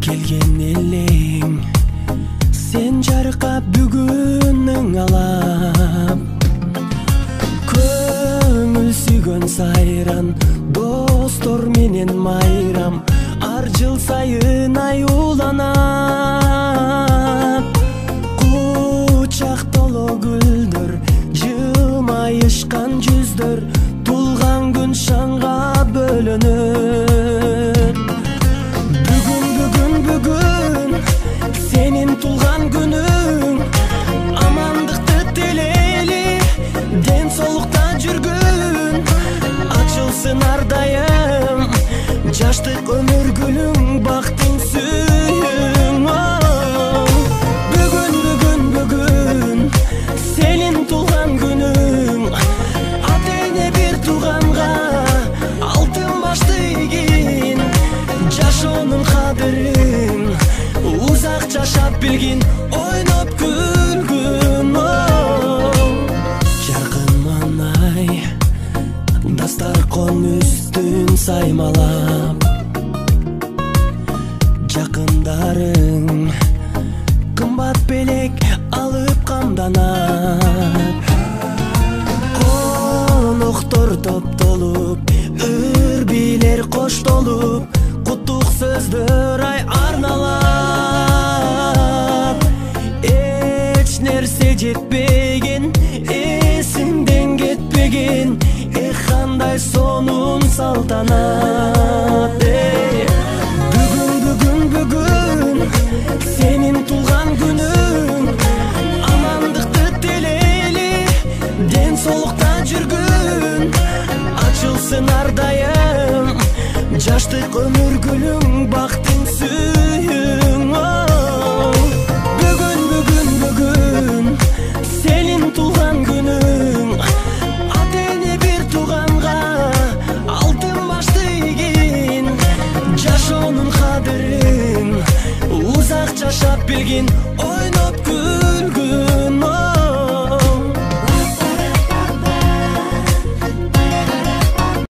келген элең сен жаркап бүгүнүң алам көңүл сүйгөн сайран достор менен майрам ар жыл сайын аюуланам кучак толо гүлдөр жылмайышкан жүздөр тулган күн шаңга бөлөнөр бүгүн сенин тулган күнүң амандыкты тилейли ден соолукта жүргүн ачылсын ар дайым жаштык өмүр гүлүң бактың сүйүң бүгүн сенин тулган күнүң ата эне бир тууганга алтын башты ийгин жашоонун кадырын узак жашап билгин ойноп күлгүн жаркын маанай дастаркон үстүн саймалап жакындарың кымбат белек алып камданат коноктор топтолуп үрбилер коштолуп куттук сөздөр ай арналат эч нерсе жетпеген эсиңден кетпеген кандай сонун салтанат бүгүн сенин тулган күнүң амандыкты тилейли ден соолукта жүргүн ачылсын ар дайым жаштык өмүр гүлүң бактың сүйүң бүгүн сенин тулган күнүң ата эне бир тууганга алтын башты ийгин жашоонун кадырын узак жашап билгин